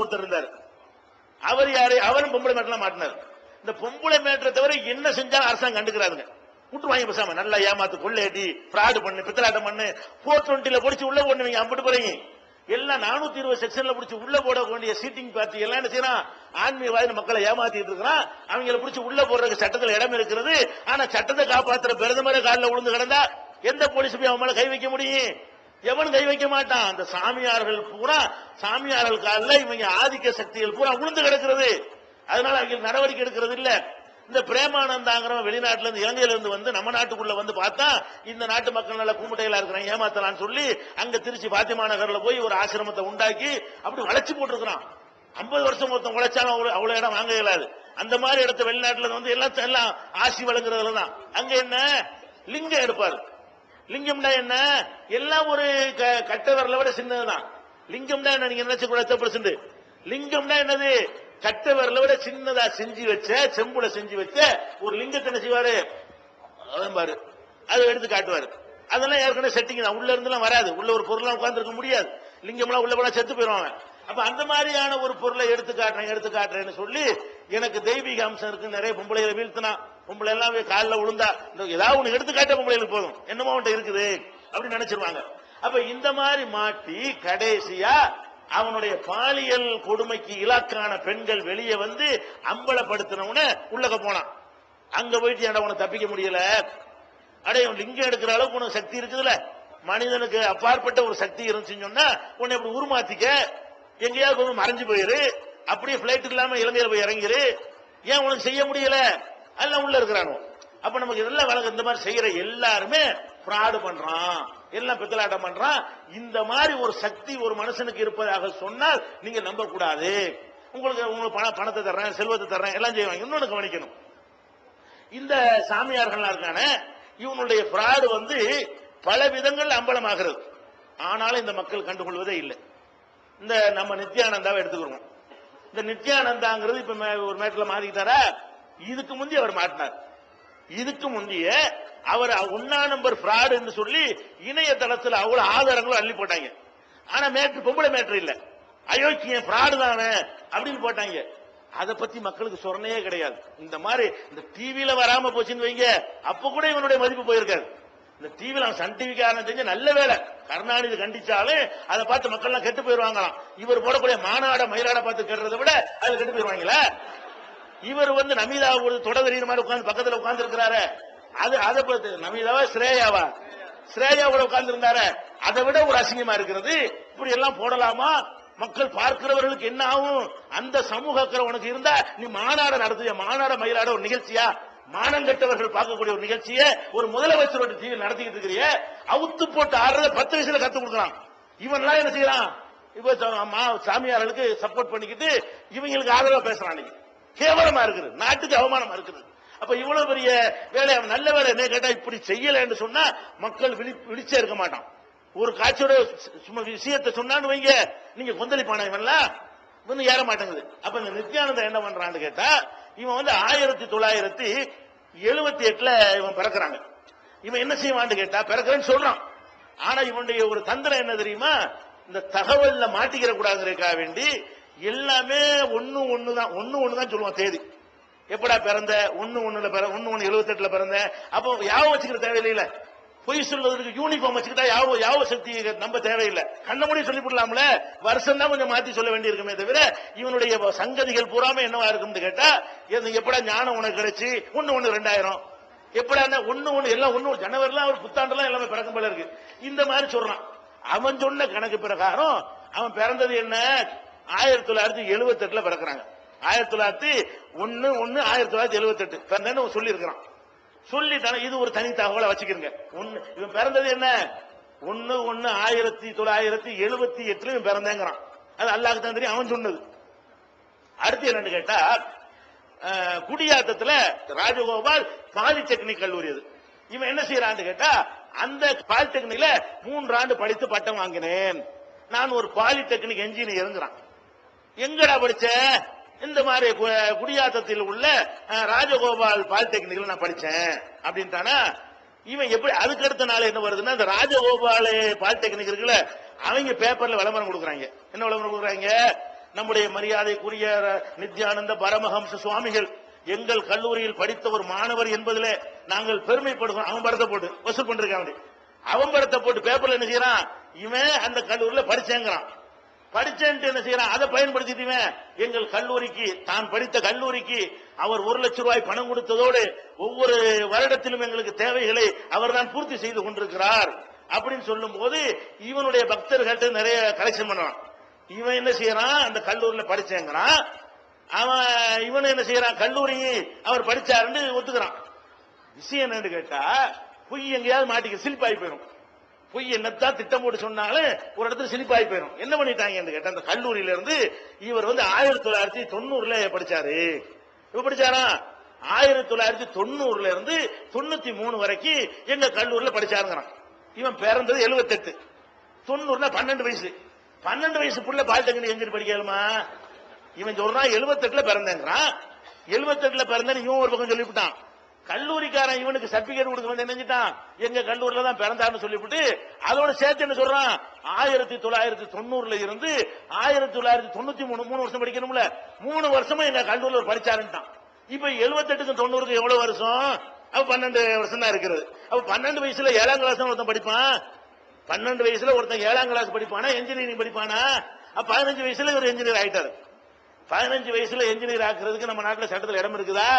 ஒருத்தர் இருந்தார். அவர் யாரு? அவரும் பொம்பளை மேட்டெல்லாம் மாட்டினார். இந்த பொம்பளை மேட்டரை தவிர என்ன செஞ்சாலும் அரசாங்கம் கண்டுக்கிறாருங்க. விட்டு வாங்கி பேசாம நல்லா ஏமாத்து, கொள்ளையடி, பிராடு பண்ணு, பித்தலாட்டம் பண்ணு, 420 பிடிச்சி உள்ள போடுவீங்க. அம்பிட்டு போறீங்க எல்லாம் 420 செக்ஷன்ல பிடிச்சி உள்ள போட வேண்டிய சீட்டிங் பார்ட்டி எல்லாம் என்ன செய்யறான்? ஆன்மீகவாதி மக்களை ஏமாத்திட்டு இருக்கிறான். அவங்களை பிடிச்சி உள்ள போடுறதுக்கு சட்டத்தில் இடம் இருக்கிறது. ஆனா சட்டத்தை காப்பாற்றுற பிரதமரை காலில் விழுந்து கிடந்தா எந்த போலீஸ் போய் அவன் மேல கை வைக்க முடியும்? எவனும் கை வைக்க மாட்டான். அந்த சாமியார்கள் பூரா, சாமியார்கள் காலில் இவங்க ஆதிக்க சக்திகள் பூரா விழுந்து கிடக்கிறது. அதனால அவங்களுக்கு நடவடிக்கை எடுக்கிறது இல்ல. இந்த பிரேமானந்தாங்கிறவன் வெளிநாட்டுல இருந்து, இலங்கையில இருந்து வந்து நம்ம நாட்டுக்குள்ள வந்து பார்த்தா இந்த நாட்டு மக்கள் நல்ல கூமுட்டைகளா இருக்கிறாங்க, ஏமாத்தலான்னு சொல்லி அங்க திருச்சி பாத்திமா நகர்ல போய் ஒரு ஆசிரமத்தை உண்டாக்கி அப்படி வளைச்சு போட்டுருக்கான். 50 வருஷம் ஒருத்தன் உழைச்சாலும் அவ்வளவு இடம் வாங்க இயலாது. அந்த மாதிரி இடத்த வெளிநாட்டுல வந்து எல்லாம் ஆசி வழங்குறதுல தான். அங்க என்ன லிங்கம் எடுப்பாரு. லிங்கம்னா என்ன? எல்லாம் ஒரு கட்ட வரல விட சின்னதுதான். லிங்கம்னா என்ன? நீங்க நினைச்சு கூட லிங்கம்னா என்னது? கட்ட வரல விட சின்னதா செஞ்சு வச்ச, செம்புல செஞ்சு வச்ச ஒரு லிங்கத்தை என்ன செய்வாரு? பாரு, அதை எடுத்து காட்டுவாரு. அதெல்லாம் ஏற்கனவே செட்டிங் தான். உள்ள இருந்துலாம் வராது. உள்ள ஒரு பொருளா உட்கார்ந்து இருக்க முடியாது. லிங்கம்லாம் உள்ள போனா செத்து போயிருவாங்க. அப்ப அந்த மாதிரியான ஒரு பொருளை எடுத்து காட்டுறேன்னு சொல்லி எனக்கு தெய்வீக அம்சம் இருக்கு. நிறைய பொம்பளைகளை வீழ்த்தினா, பொம்பளை எல்லாம் காலில் விழுந்தா ஏதாவது ஒண்ணு எடுத்து காட்ட பொம்பளைகளுக்கு போதும், என்னமோ அவன்கிட்ட இருக்குது அப்படின்னு நினைச்சிருவாங்க. அப்ப இந்த மாதிரி மாட்டி கடைசியா அவனுடைய பாலியல் கொடுமைக்கு இலக்கான பெண்கள் வெளியே வந்து அம்பலப்படுத்தினவன உள்ளக போனான். அங்க போயிட்டு ஏன்டா உனக்கு தப்பிக்க முடியல, அடைய லிங்கம் எடுக்கிற அளவுக்கு உனக்கு சக்தி இருக்குதுல்ல, மனிதனுக்கு அப்பாற்பட்ட ஒரு சக்தி இருந்துச்சுன்னு சொன்னா உன்னை இப்படி உருமாத்திக்க, எங்கேயாவது கொஞ்சம் மறைஞ்சு போயிரு, அப்படியே பிளைட் இல்லாம இலங்கையில போய் இறங்கிரு, ஏன் உனக்கு செய்ய முடியல? எல்லாம் உள்ள இருக்கிறானோ. அப்ப நமக்கு இதெல்லாம் வழங்க இந்த மாதிரி செய்யற எல்லாருமே பிராடு பண்றான், எல்லாம் பித்தலாட்டம் பண்றான். இந்த மாதிரி ஒரு சக்தி ஒரு மனுஷனுக்கு இருப்பதாக சொன்னால் நீங்க நம்ப கூடாது. உங்களுக்கு பணத்தை தர்றேன், செல்வத்தை தர்றேன், எல்லாம் செய்வாங்க. இன்னொன்னு கவனிக்கணும், இந்த சாமியார்கள் இருக்கான இவனுடைய பிராடு வந்து பல விதங்கள் அம்பலமாகிறது. ஆனாலும் இந்த மக்கள் கண்டுகொள்வதே இல்லை. இந்த நம்ம நித்யானந்தாவை எடுத்துக்கிறோம். இந்த நித்யானந்தாங்கிறது இப்ப ஒரு மேட்டில் மாறிக்கிட்டாரா? இதுக்கு முந்தைய அவர் மாட்டினார். இதுக்கு முந்தைய அவர் 1 நம்பர் பிராடு என்று சொல்லி இணையதளத்தில் அவ்வளவு ஆதாரங்களும் அள்ளி போட்டாங்க. ஆனா மேட்ரு பொம்பளை மேட்ரு இல்ல, அயோக்கியன் பிராடு தானே அப்படின்னு போட்டாங்க. அதை பத்தி மக்களுக்கு சொரணையே கிடையாது. இந்த மாதிரி இந்த டிவியில வராம போச்சுன்னு வைங்க, அப்ப கூட இவனுடைய மதிப்பு போயிருக்காரு. இந்த டிவியில சன் டிவி காரணம் செஞ்ச நல்ல வேலை, கருணாநிதி கண்டிச்சாலும் அதை பார்த்து மக்கள் எல்லாம் கெட்டு போயிருவாங்களாம். இவர் போடக்கூடிய மாநாட மயிலாட பார்த்து கெடுறதை விட அதுல கெட்டு போயிருவாங்களா? இவர் வந்து நமிதா ஒரு தொடர் மாதிரி உட்கார்ந்து பக்கத்துல உட்கார்ந்து இருக்கிறாரு. அதை பார்த்து நமிதாவா ஸ்ரேயாவோட உட்கார்ந்து இருந்தாரு, அதை விட ஒரு அசிங்கமா இருக்கிறது. இப்படி எல்லாம் போடலாமா? மக்கள் பார்க்கிறவர்களுக்கு என்ன ஆகும்? அந்த சமூக அக்கறை உனக்கு இருந்தா நீ மாநாடு நடத்திய, மாநாட மயிலாட ஒரு நிகழ்ச்சியா, மானங்கட்டவர்கள் பார்க்கக்கூடிய ஒரு நிகழ்ச்சியை ஒரு முதலமைச்சரோட டிவி நடத்திக்கிட்டு இருக்கிறிய, அவுத்து போட்டு ஆடுறத 10 வயசுல கத்து கொடுக்கலாம். இவன் எல்லாம் என்ன செய்யறான்? இப்ப சாமியார்களுக்கு சப்போர்ட் பண்ணிக்கிட்டு இவங்களுக்கு ஆதரவா பேசுறான். கேவலமா இருக்குது, நாட்டுக்கு அவமானமா இருக்குது. அப்ப இவ்வளவு பெரிய வேலை, நல்ல வேலை என்ன கேட்டா இப்படி செய்யல என்று சொன்னா மக்கள் விழிச்சே இருக்க மாட்டான். ஒரு காட்சியோட விஷயத்தை சொன்னான்னு வைங்க, நீங்க கொந்தளிப்பான இவன்லாம் வந்து ஏற மாட்டேங்குது. அப்ப இந்த நித்யானந்தா என்ன பண்றான்னு கேட்டா, இவன் வந்து 1978 இவன் பிறக்கிறாங்க. இவன் என்ன செய்வான்னு கேட்டா, பிறக்கிறேன்னு சொல்றான். ஆனா இவனுடைய ஒரு தந்திரம் என்ன தெரியுமா? இந்த தகவல்ல மாட்டிக்கிற கூடாதுக்காக வேண்டி எல்லாமே ஒன்னு ஒண்ணுதான் சொல்லுவான். தேதி எப்படா பிறந்த, 1/1/78 பிறந்த. அப்போ யாவும் வச்சுக்கிற தேவையில்லை. பொய் சொல்வதற்கு யூனிஃபார்ம் வச்சுக்கிட்டா யாவ சக்தி நம்ப தேவையில்லை. கண்ண முடியும் சொல்லிவிடலாம்ல. வருஷம் தான் கொஞ்சம் மாத்தி சொல்ல வேண்டி இருக்குமே தவிர இவனுடைய சங்கதிகள் பூராம என்னவா இருக்கும் கேட்டா, எப்படா ஞானம் உனக்கு கிடைச்சி 1/1/2000, எப்படா 1/1 எல்லாம் 1 ஜனவரிலாம் ஒரு புத்தாண்டெல்லாம் எல்லாமே பிறக்கும் போல இருக்கு. இந்த மாதிரி சொல்றான். அவன் சொன்ன கணக்கு பிரகாரம் அவன் பிறந்தது என்ன, 1978 பிறக்கிறாங்க. 1901/1978 பிறந்தேன்னு சொல்லி இருக்கிறான். சொல்லிட்டான இது ஒரு தனி தகவலை வச்சுக்கிறீங்க. இவன் பிறந்தது என்ன, 1/1/1978 இவன் பிறந்தேங்கிறான். அது அல்லாஹ்க்கு தான் தெரியும், அவன் சொன்னது. அடுத்து என்னன்னு கேட்டா, குடியாத்தத்துல ராஜகோபால் பாலிடெக்னிக் கல்லூரி அது. இவன் என்ன செய்யறான்னு கேட்டா, அந்த பாலிடெக்னிக்ல 3 ஆண்டு படித்து பட்டம் வாங்கினேன், நான் ஒரு பாலிடெக்னிக் என்ஜினியருங்கிறான். எங்கடா படிச்ச? இந்த மாதிரி குடியாத்தத்தில் உள்ள ராஜகோபால் பாலிடெக்னிக்ல நான் படிச்சேன் அப்படின்ட்டானா. இவன் எப்படி அதுக்கு அடுத்த நாள் என்ன வருதுன்னா, இந்த ராஜகோபால் பாலிடெக்னிக் இருக்குல்ல, அவங்க பேப்பர்ல விளம்பரம் கொடுக்குறாங்க. என்ன விளம்பரம் கொடுக்குறாங்க? நம்முடைய மரியாதைக்குரிய நித்யானந்த பரமஹம்ச சுவாமிகள் எங்கள் கல்லூரியில் படித்த ஒரு மாணவர் என்பதிலே நாங்கள் பெருமைப்படுகிறோம். அவன் படத்தை போட்டு வசூல் பண்றாங்க. அவன் படத்தை போட்டு பேப்பர்ல என்ன செய்யறான், இவன் அந்த கல்லூரியில் படிச்சேங்கிறான். படிச்சேன்ட்டு என்ன செய்யறான், அதை பயன்படுத்திட்டு எங்கள் கல்லூரிக்கு, தான் படித்த கல்லூரிக்கு அவர் 1 லட்சம் ரூபாய் பணம் கொடுத்ததோடு ஒவ்வொரு வருடத்திலும் எங்களுக்கு தேவைகளை அவர் தான் பூர்த்தி செய்து கொண்டிருக்கிறார் அப்படின்னு சொல்லும் போது இவனுடைய பக்தர்கள்ட்ட நிறைய கலெக்ஷன் பண்ணுவான். இவன் என்ன செய்யறான், அந்த கல்லூரியில் படிச்சேங்கிறான். அவன் இவன் என்ன செய்யறான், கல்லூரி அவர் படிச்சாருன்னு ஒத்துக்கிறான். விஷயம் என்னன்னு கேட்டா, பொய் எங்கேயாவது மாட்டிக்க சிலிப்பாகி போயிடும். பொய் என்னத்தான் திட்டம் போட்டு சொன்னாலும் ஒரு இடத்துல சிலிப்பாகி போயிடும். என்ன பண்ணிட்டாங்க கேட்டா, அந்த கல்லூரியில இருந்து இவர் 1990 படிச்சாரு. இப்ப படிச்சாரா 1990 இருந்து 93 வரைக்கும் எங்க கல்லூரியில படிச்சாருங்கிறான். இவன் பிறந்தது 78, 90 12 வயசு. 12 வயசு புள்ள பாலிடெக்னிக் எங்க படிக்கலுமா? இவன் சொல்றான் 78 பிறந்தேங்கிறான். 78 பிறந்தேன்னு இவன் ஒரு பக்கம் சொல்லிவிட்டான். கல்லூரிக்காரன் இவனுக்கு சர்டிபிகேட் கொடுக்க வந்து நினைஞ்சிட்டான், எங்க கல்லூரியில தான் பிறந்தாருன்னு சொல்லிவிட்டு அதோட சேர்த்து என்ன சொல்றான், 1990 இருந்து 1993 3 வருஷம் படிக்கணும்ல, 3 வருஷமா எங்க கல்லூரியில் படிச்சாருன்ட்டான். இப்ப 78க்கும் 90க்கும் எவ்வளவு வருஷம்? அப்ப 12 வருஷம் தான் இருக்கிறது. அப்ப 12 வயசுல 7ஆம் கிளாஸ் ஒருத்தன் படிப்பான். 12 வயசுல ஒருத்தன் 7ஆம் கிளாஸ் படிப்பானா, என்ஜினியரிங் படிப்பானா? 15 வயசுல ஒரு என்ஜினியர் ஆயிட்டாரு. 15 வயசுல என்ஜினியர் ஆக்குறதுக்கு நம்ம நாட்டில் சட்டத்தில் இடம் இருக்குதா?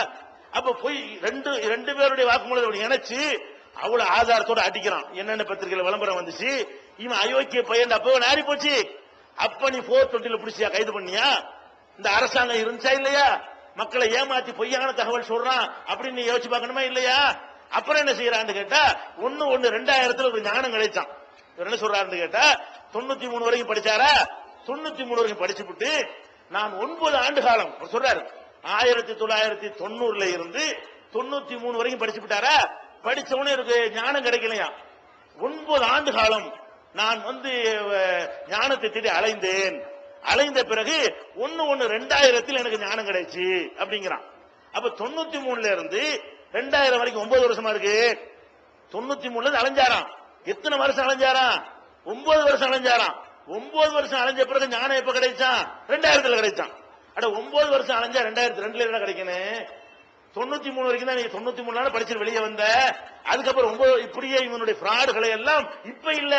அப்ப போய் ரெண்டு பேருடைய வாக்குமூலம் இணைச்சு அவ்வளவு ஆதாரத்தோட அடிக்கிறான். என்னென்ன பத்திரிகையில விளம்பரம் வந்துச்சு, இவன் அயோக்கிய பையன் அப்ப நாரி போச்சு. அப்ப நீ 420 பிடிச்சியா, கைது பண்ணியா? இந்த அரசாங்கம் இருந்துச்சா இல்லையா? மக்களை ஏமாத்தி பொய்யான தகவல் சொல்றான் அப்படின்னு நீ யோசிச்சு பார்க்கணுமா இல்லையா? அப்புறம் என்ன செய்யறான்னு கேட்டா, 1/1/2000 ஒரு ஞானம் கிடைச்சான். இவர் என்ன சொல்றாருன்னு கேட்டா, 93 வரைக்கும் படிச்சாரா? 93 வரைக்கும் படிச்சுட்டு நான் 9 ஆண்டு காலம் சொல்றாரு, 1990 இருந்து 93 வரைக்கும் படிச்சுட்டாரா? படிச்சவனே இருக்கு ஞானம் கிடைக்கலையா? 9 ஆண்டு காலம் நான் ஞானத்தை தேடி அலைந்தேன். அலைந்த பிறகு 1/1/2000 எனக்கு ஞானம் கிடைச்சு அப்படிங்கிறான். அப்ப 93 இருந்து 2000 வரைக்கும் 9 வருஷமா இருக்கு. 93 அலைஞ்சாராம். எத்தனை வருஷம் அலைஞ்சாராம்? 9 வருஷம் அலைஞ்சாராம். 9 வருஷம் அலைஞ்ச பிறகு ஞானம் எப்ப கிடைச்சான்? 2000 கிடைச்சான். அட 9 வருஷம் அலைஞ்சா 2002 என்ன கிடைக்கணும்? 93 வரைக்கும் தான் நீ 93 படிச்சு வெளியே வந்த. அதுக்கப்புறம் இப்படியே இவனுடைய பிராடுகளை எல்லாம் இப்ப இல்ல,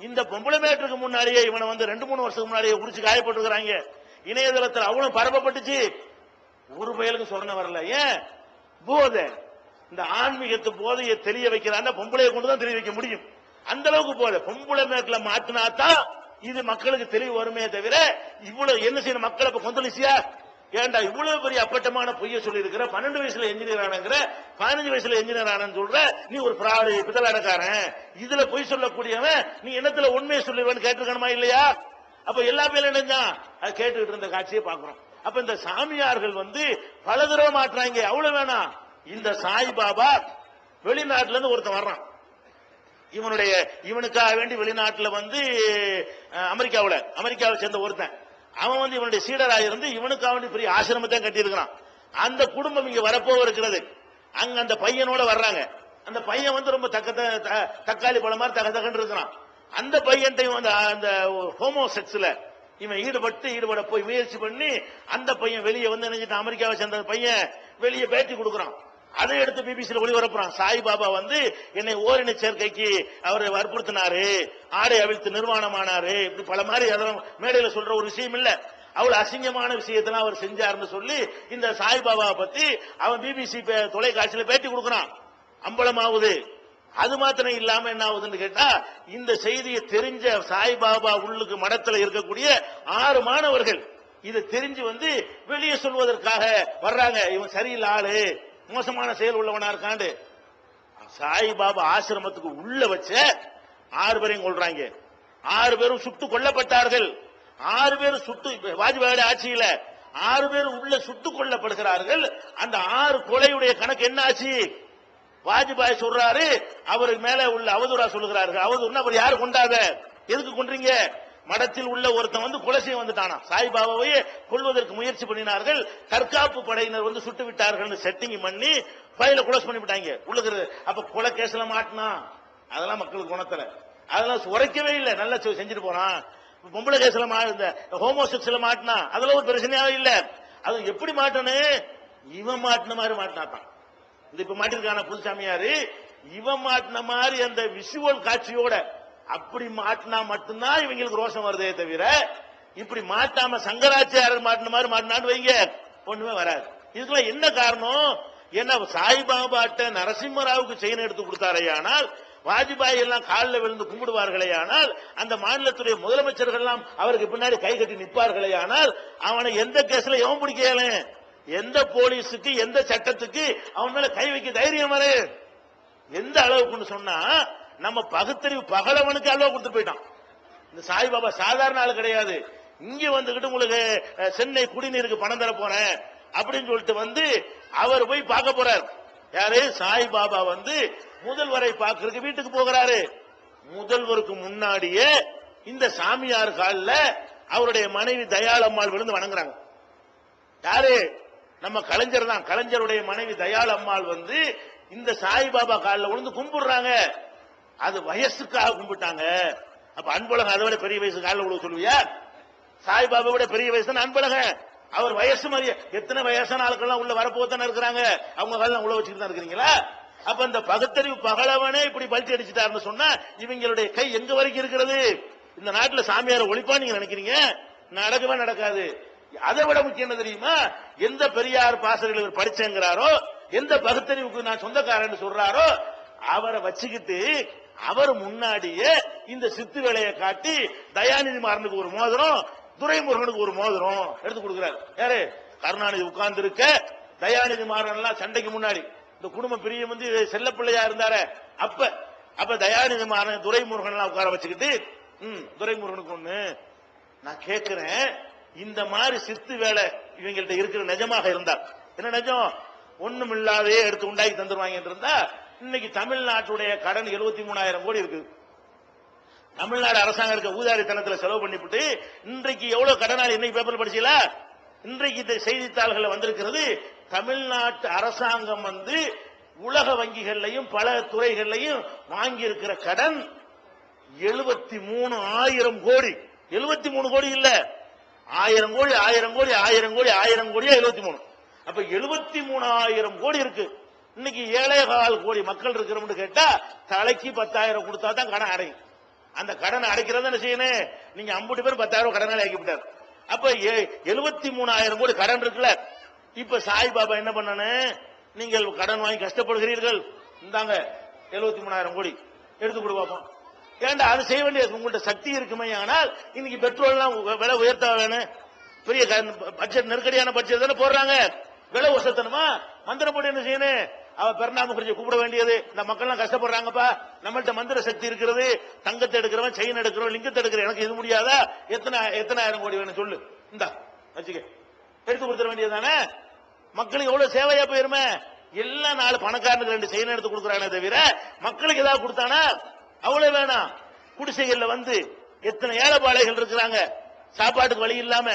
இந்த பொம்பளை மேட்டுக்கு முன்னாடியே இவனை 2-3 வருஷத்துக்கு முன்னாடியே குறிச்சு காயப்பட்டிருக்கிறாங்க. இணையதளத்தில் அவ்வளவு பரப்பப்பட்டுச்சு. ஒரு பயலுக்கு சொன்ன வரல. ஏன்? போதை, இந்த ஆன்மீகத்து போதையை தெரிய வைக்கிறான். பொம்பளையை கொண்டுதான் தெரிய வைக்க முடியும். அந்த அளவுக்கு போதை பொம்பளை மேட்டுல மாத்தினாதான் இது மக்களுக்கு தெளிவு வருமே தவிர இவ்வளவு என்ன செய்யணும்? மக்களை இப்ப கொந்தளிச்சியா? ஏண்டா இவ்வளவு பெரிய அப்பட்டமான பொய்ய சொல்லி இருக்கிற, 12 வயசுல என்ஜினியர் ஆனங்கிற, 15 வயசுல என்ஜினியர் ஆனன்னு சொல்ற, நீ ஒரு பிராடு பித்தலாடக்காரன், இதுல பொய் சொல்லக்கூடியவன், நீ என்னத்துல உண்மையை சொல்லுவேன்னு கேட்டிருக்கணுமா இல்லையா? அப்ப எல்லா பேரும் நினைஞ்சான் அது கேட்டுக்கிட்டு இருந்த காட்சியை பாக்குறோம். அப்ப இந்த சாமியார்கள் பல தடவை மாற்றாங்க. அவ்வளவு வேணாம், இந்த சாய்பாபா வெளிநாட்டுல இருந்து ஒருத்தன் வர்றான். இவனுக்காக வேண்டி வெளிநாட்டுல அமெரிக்காவை சேர்ந்த ஒருத்தன், அவன் இவனுடைய சீடராக இருந்து இவனுக்காக வேண்டி பெரிய ஆசிரமத்தை கட்டி இருக்கிறான். அந்த குடும்பம் இங்க வரப்போ இருக்கிறது. அங்க அந்த பையனோட வர்றாங்க. அந்த பையன் ரொம்ப தக்காளி பழம் மாதிரி தகன்னு இருக்கிறான். அந்த பையன்டையும் அந்த ஹோமோசெக்ஸ்ல இவன் ஈடுபட போய் முயற்சி பண்ணி அந்த பையன் வெளியே நினைச்சிட்டு அமெரிக்காவை சேர்ந்த பையன் வெளியே பேட்டி கொடுக்குறான். அதை எடுத்து பிபிசியில் ஒளிபரப்புறான். சாய்பாபா என்னை ஓரின சேர்க்கைக்கு அவர் வற்புறுத்தினாரு, ஆடை அவிழ்த்து நிர்வாணமானாரு, இப்படி பல மாதிரி மேடையில சொல்ற ஒரு விஷயம் இல்ல, அவ்வளவு அசிங்கமான விஷயத்தெல்லாம் அவர் செஞ்சாருன்னு சொல்லி இந்த சாய்பாபா பத்தி அவன் பிபிசி தொலைக்காட்சியில பேட்டி கொடுக்கிறான். அம்பலமாவுது. அது மாத்திரம் இல்லாம என்ன ஆகுதுன்னு கேட்டா, இந்த செய்தியை தெரிஞ்ச சாய்பாபா உள்ளுக்கு மடத்துல இருக்கக்கூடிய 6 மாணவர்கள் இதை தெரிஞ்சு வெளியே சொல்வதற்காக வர்றாங்க. இவன் சரியில்லை, ஆளு மோசமான செயல் உள்ளவனா இருக்காண்டு. சாய்பாபா ஆசிரமத்துக்கு உள்ள வச்ச 6 பேரையும் கொள்றாங்க. 6 பேரும் சுட்டு கொல்லப்பட்டார்கள். 6 பேரும் வாஜ்பாய் ஆட்சியில 6 பேர் உள்ள சுட்டுக் கொல்லப்படுகிறார்கள். அந்த 6 கொலையுடைய கணக்கு என்ன ஆச்சு? வாஜ்பாய் சொல்றாரு, அவருக்கு மேல உள்ள அவதூறா சொல்லுகிறார்கள். அவதூறுனா அவர் யாரு கொண்டாத, எதுக்கு கொன்றீங்க? மடத்தில் உள்ள ஒருத்தன் கொலை செய்ய வந்துட்டானா, சாய்பாபாவை கொள்வதற்கு முயற்சி பண்ணினார்கள். தற்காப்பு படையினர் சுட்டு விட்டார்கள். செட்டிங் பண்ணி ஃபைல க்ளோஸ் பண்ணி விட்டாங்க உள்ளுக்கு. அப்ப கொலை கேஸ்ல மாட்டினா அதெல்லாம் மக்களுக்கு குணத்துல அதெல்லாம் உரைக்கவே இல்லை, நல்லா செஞ்சுட்டு போறான். பொம்பளை கேஸ்ல இந்த ஹோமோசெக்ஸ்ல மாட்டினா அதுல ஒரு பிரச்சனையாவே இல்ல. அது எப்படி மாட்டனு இவன் மாட்டின மாதிரி மாட்டினாத்தான். இந்த இப்ப மாட்டிருக்கான புதுசாமியாரு இவன் மாட்டின மாதிரி அந்த விஷுவல் காட்சியோட அப்படி மாட்டினா மட்டும்தான் இவங்களுக்கு ரோஷம் வருதே தவிர இப்படி மாட்டாம சங்கராச்சாரியர் மாட்டின மாதிரி மாட்டினான்னு வைங்க ஒண்ணுமே வராது. இதுக்கெல்லாம் என்ன காரணம்? ஏன்னா சாய்பாபாட்ட நரசிம்மராவுக்கு செயின் எடுத்து கொடுத்தாரையானால், வாஜ்பாய் எல்லாம் காலில் விழுந்து கும்பிடுவார்களே ஆனால், அந்த மாநிலத்துடைய முதலமைச்சர்கள் எல்லாம் அவருக்கு பின்னாடி கை கட்டி நிற்பார்களே ஆனால், அவனை எந்த கேஸ்ல எவன் பிடிக்கல, எந்த போலீஸுக்கு எந்த சட்டத்துக்கு அவன் மேல கை வைக்க தைரியம் வரு? எந்த அளவுக்குன்னு சொன்னா நம்ம பகுத்தறிவு பகலவனுக்கு அளவு கொடுத்து போயிட்டான். இந்த சாய்பாபா சாதாரண ஆள் கிடையாது. இங்க வந்துகிட்டு உங்களுக்கு சென்னை குடிநீருக்கு பணம் தர போறேன் அப்படின்னு சொல்லிட்டு வந்து அவர் போய் பார்க்க போறார். யாரு? சாய்பாபா வந்து முதல்வரை பார்க்கறதுக்கு வீட்டுக்கு போகிறாரு. முதல்வருக்கு முன்னாடியே இந்த சாமியார் காலில் அவருடைய மனைவி தயாளம்மாள் விழுந்து வணங்குறாங்க. யாரு? நம்ம கலைஞர் தான். கலைஞருடைய மனைவி தயாளம்மாள் வந்து இந்த சாய்பாபா காலில் விழுந்து கும்பிடுறாங்க. அது வயசுக்காக கும்பிட்டாங்க. அப்ப அன்பழகன் அதை விட பெரிய வயசு காலில் விழுக சொல்லுவியா? சாய்பாபா விட பெரிய வயசு தான் அன்பழகன். அவர் வயசு மாதிரி எத்தனை வயசான ஆட்கள்லாம் உள்ள வரப்போத்தானே இருக்கிறாங்க. அவங்க காலம் உள்ள வச்சுட்டு தான் இருக்கிறீங்களா? அப்ப இந்த பகுத்தறிவு பகலவனே இப்படி பல்ட்டி அடிச்சுட்டாருன்னு சொன்னா இவங்களுடைய கை எங்க வரைக்கும் இருக்கிறது? இந்த நாட்டுல சாமியார ஒழிப்பா நீங்க நினைக்கிறீங்க? நடக்கவே நடக்காது. அதை விட முக்கியம் என்ன தெரியுமா? எந்த பெரியார் பாசறையில் இவர் படிச்சேங்கிறாரோ, எந்த பகுத்தறிவுக்கு நான் சொந்தக்காரன் சொல்றாரோ, அவரை வச்சுக்கிட்டு அவர் முன்னாடியே இந்த சித்து வேலையை காட்டி தயாநிதி மாறனுக்கு ஒரு மோதிரம், துரைமுருகனுக்கு ஒரு மோதிரம் எடுத்து கொடுக்கிறார். யாரு? கருணாநிதி உட்கார்ந்து இருக்க, தயாநிதி மாறன் எல்லாம் சண்டைக்கு முன்னாடி இந்த குடும்ப பிரியம் வந்து செல்லப்பிள்ளையா இருந்தாரு. அப்ப தயாநிதி மாறன் துரைமுருகன் எல்லாம் உட்கார வச்சுக்கிட்டு துரைமுருகனுக்கு ஒண்ணு நான் கேட்கிறேன், இந்த மாதிரி சித்து வேலை இவங்கள்ட்ட இருக்கிற நிஜமாக இருந்தா என்ன நிஜம்? ஒண்ணும் இல்லாதே எடுத்து உண்டாக்கி தந்துருவாங்க இருந்தா இன்னைக்கு தமிழ்நாட்டுடைய கடன் 73,000 கோடி இருக்கு. தமிழ்நாடு அரசாங்கம் இருக்க ஊதாரித்தனத்தில் செலவு பண்ணிவிட்டு இன்றைக்கு எவ்வளவு கடனாளி? இன்னைக்கு பேப்பர் படிச்சீங்களா? இன்றைக்கு இந்த செய்தித்தாள்கள் வந்திருக்கிறது. தமிழ்நாட்டு அரசாங்கம் வந்து உலக வங்கிகள்லையும் பல துறைகள்லையும் வாங்கி இருக்கிற கடன் 73,000 கோடி. 73 கோடி இல்ல, 1000 கோடி 1000 கோடி 1000 கோடி 1000 கோடியா 73. அப்ப 73,000 கோடி இருக்கு. இன்னைக்கு 7.25 கோடி மக்கள் இருக்கிறோம்னு கேட்டா தலைக்கு 10,000 கொடுத்தா தான் கடன் அடையும். அந்த கடனை அடைக்கிறது என்ன செய்யணும்? நீங்க 50 பேர் 10,000 கடனாளி ஆக்கிவிட்டார். அப்ப 73,000 கோடி கடன் இருக்குல்ல. இப்ப சாய்பாபா என்ன பண்ணணும்? நீங்கள் கடன் வாங்கி கஷ்டப்படுகிறீர்கள், இந்தாங்க 73,000 கோடி எடுத்து கொடு பார்ப்போம். ஏண்டா அது செய்ய வேண்டியது உங்கள்ட்ட சக்தி இருக்குமே. ஆனால் இன்னைக்கு பெட்ரோல் எல்லாம் விலை உயர்த்த வேணும். பெரிய பட்ஜெட் நெருக்கடியான பட்ஜெட் தானே போடுறாங்க. விலை உசத்தணுமா? மந்திரம் போட்டு என்ன செய்யணும்? அவ பெருநாம குறிச்சு கூப்பிட வேண்டியது. இந்த மக்கள் எல்லாம் கஷ்டப்படுறாங்கப்பா, நம்மள்ட்ட மந்திர சக்தி இருக்கிறது. தங்கத்தை எடுக்கிறவன், செயின் எடுக்கிறவன், லிங்கத்தை எடுக்கிற எனக்கு இது முடியாதா? எத்தனை ஆயிரம் கோடி வேணும் சொல்லு, இந்தா வச்சுக்க, எடுத்து கொடுத்துட வேண்டியதானே. மக்களுக்கு எவ்வளவு சேவையா போயிருமே. எல்லா நாலு பணக்காரனுக்கு 2 செயின் எடுத்து கொடுக்குறானே தவிர மக்களுக்கு ஏதாவது கொடுத்தானா? அவ்வளவு வேணாம். குடிசைகள்ல வந்து எத்தனை ஏழைப்பாளைகள் இருக்கிறாங்க, சாப்பாட்டுக்கு வழி இல்லாம,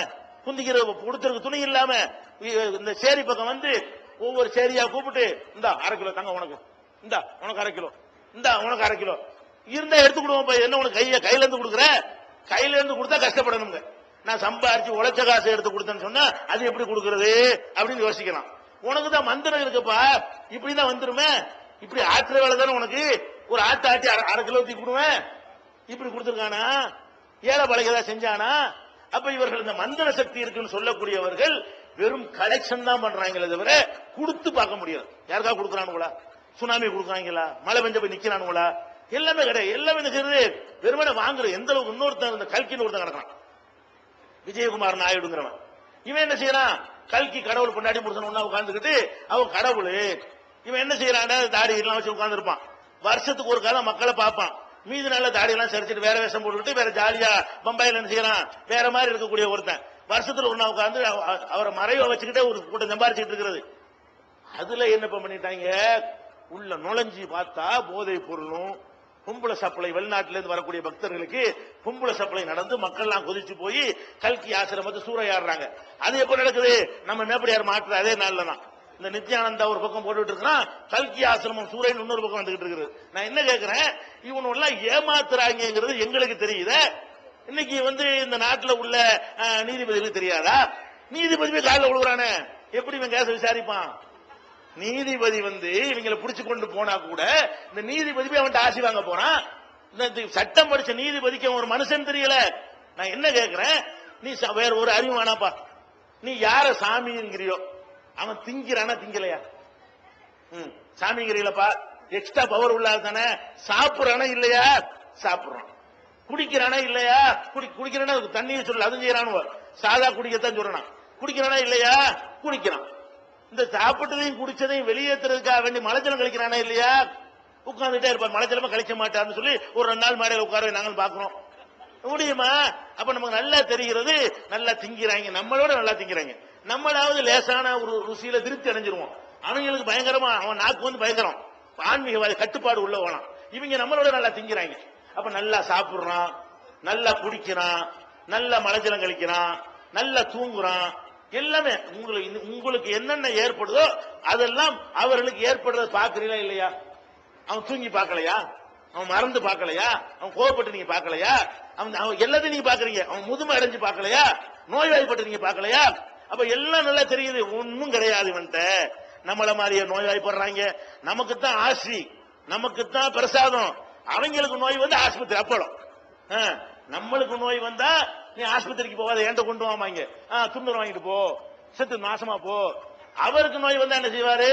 குந்திக்கிற கொடுத்துருக்கு துணி இல்லாம, இந்த சேரி பக்கம் வந்து ஒவ்வொரு சேரியா கூப்பிட்டு இந்தா 1/2 கிலோ தங்க உனக்கு, இந்தா உனக்கு 1/2 கிலோ, இந்தா உனக்கு 1/2 கிலோ இருந்தா எடுத்து கொடுவோம். என்ன உனக்கு கையில இருந்து கொடுக்குற? கையில இருந்து கொடுத்தா கஷ்டப்படணுங்க. நான் சம்பாரிச்சு உழைச்ச காசு எடுத்து கொடுத்தேன்னு சொன்னா அது எப்படி கொடுக்கறது அப்படின்னு யோசிக்கலாம். உனக்கு தான் மந்திரம் இருக்குப்பா, இப்படிதான் வந்துருமே. இப்படி ஆற்ற வேலை தானே உனக்கு. ஒரு ஆட்டு ஆட்டி 1/2 கிலோ தூக்கி கொடுவேன். இப்படி கொடுத்துருக்கானா? ஏழை பழகதான் செஞ்சானா? அப்ப இவர்கள் இந்த மந்திர சக்தி இருக்குன்னு சொல்லக்கூடியவர்கள் வெறும் கலெக்ஷன் தான் பண்றாங்களே தவிர கொடுத்து பார்க்க முடியாது. யாருக்கா கொடுக்குறானுங்களா? சுனாமி கொடுக்குறாங்களா? மழை பெஞ்ச போய் நிக்கிறானுங்களா? எல்லாமே கிடையாது. எல்லாமே நிக்கிறது வெறுமனை வாங்குற. எந்த அளவுக்கு இன்னொருத்தன் இந்த கல்கின்னு ஒருத்தன் கிடக்கிறான், விஜயகுமார் நாயுடுங்கிறவன். இவன் என்ன செய்யறான்? கல்கி கடவுள் கொண்டாடி முடிச்சன ஒன்னா உட்கார்ந்துக்கிட்டு அவன் கடவுள். இவன் என்ன செய்யறான்? தாடி எல்லாம் வச்சு உட்கார்ந்து இருப்பான். வருஷத்துக்கு ஒரு காலம் மக்களை பார்ப்பான். மீது நல்ல தாடியெல்லாம் சரிச்சிட்டு வேற வேஷம் போட்டுக்கிட்டு வேற ஜாலியா பம்பாயில என்ன செய்யறான்? வேற மாதிரி இருக்கக்கூடிய ஒருத்தன் வருஷத்துல ஒன்னா உட்கார்ந்து அவரை மறைவ வச்சுக்கிட்டே ஒரு கூட்டம் சம்பாரிச்சுட்டு இருக்கிறது. அதுல என்ன பண்ணிட்டாங்க? உள்ள நுழைஞ்சி பார்த்தா போதை பொருளும் பொம்பளை சப்ளை, வெளிநாட்டில இருந்து வரக்கூடிய பக்தர்களுக்கு பொம்பளை சப்ளை நடந்து மக்கள் எல்லாம் கொதிச்சு போய் கல்கி ஆசிரமத்தை சூறையாடுறாங்க. அது எப்ப நடக்குது? நம்ம நேப்படியார் மாற்ற அதே நாள்ல தான் இந்த நித்யானந்தா ஒரு பக்கம் போட்டுட்டு இருக்கிறான், கல்கி ஆசிரமம் சூறைன்னு இன்னொரு பக்கம் வந்துகிட்டு இருக்குது. நான் என்ன கேட்கிறேன், இவனு எல்லாம் ஏமாத்துறாங்கிறது எங்களுக்கு தெரியுது. இன்னைக்கு இந்த நாட்டில் உள்ள நீதிபதிகளுக்கு தெரியாதா? நீதிபதி காலில் விழுகுறானே, எப்படி இவன் கேஸ விசாரிப்பான்? நீதிபதி இவங்களை பிடிச்சு கொண்டு போனா கூட இந்த நீதிபதி அவன்கிட்ட ஆசி வாங்க போறான். சட்டம் படிச்ச நீதிபதிக்கு ஒரு மனுஷன் தெரியல. நான் என்ன கேட்கிறேன், நீ வேற ஒரு அறிவு வேணாப்பா. நீ யார சாமிங்கிறியோ அவன் திங்கிறானா திங்கலையா? சாமிங்கிறீங்களப்பா, எக்ஸ்ட்ரா பவர் உள்ளாது தானே. சாப்பிடறானா இல்லையா? சாப்பிடுறான். குடிக்கிறானா இல்லையா? குடிக்கிறானா தண்ணியை சொல்லல, அதுவும் செய்யறானு. சாதா குடிக்கத்தான் சொல்றான். குடிக்கிறானா இல்லையா? குடிக்கிறான். இந்த சாப்பிட்டதையும் குடிச்சதையும் வெளியேற்றுறதுக்காக வேண்டி மலைஜலம் கழிக்கிறானா இல்லையா? உட்கார்ந்துட்டே இருப்பார், மலைஜலமா கழிக்க மாட்டார்னு சொல்லி ஒரு 2 நாள் மேடையில் உட்கார நாங்கள் பாக்குறோம். முடியுமா? அப்ப நமக்கு நல்லா தெரிகிறது, நல்லா திங்கிறாங்க, நம்மளோட நல்லா திங்கிறாங்க. நம்மளாவது லேசான ஒரு ருசியில திருப்தி அடைஞ்சிருவோம். அவங்களுக்கு பயங்கரமா, அவன் நாக்கு பயங்கரம், ஆன்மீகவாதி கட்டுப்பாடு உள்ள போனான். இவங்க நம்மளோட நல்லா திங்கிறாங்க. அப்ப நல்லா சாப்பிடுறான், நல்லா குடிக்கிறான், நல்லா மலைஜலம் கழிக்கிறான், நல்லா தூங்குறான். எல்லாமே உங்களுக்கு என்னென்ன ஏற்படுதோ அதெல்லாம் அவர்களுக்கு ஏற்படுறது பாக்குறீங்களா இல்லையா? அவன் தூங்கி பார்க்கலையா? அவன் மறந்து பார்க்கலையா? அவன் கோவப்பட்டு நீங்க பார்க்கலையா? அவன் எல்லாத்தையும் நீங்க பாக்குறீங்க. அவன் முதுமை அடைஞ்சு பார்க்கலையா? நோய்வாய்ப்பட்டு நீங்க பார்க்கலையா? அப்ப எல்லாம் நல்லா தெரியுது. ஒன்னும் கிடையாது இவன்ட்ட. நம்மள மாதிரியே நோய்வாய்ப்படுறாங்க. நமக்குத்தான் ஆசி, நமக்குத்தான் பிரசாதம். அவங்களுக்கு நோய் ஆஸ்பத்திரி அப்பளம். நம்மளுக்கு நோய் வந்தா நீ ஆஸ்பத்திரிக்கு போகாத, என்கிட்ட கொண்டு வாங்க, துண்டு வாங்கிட்டு போ, செத்து நாசமா போ. அவருக்கு நோய் வந்தா என்ன செய்வாரு?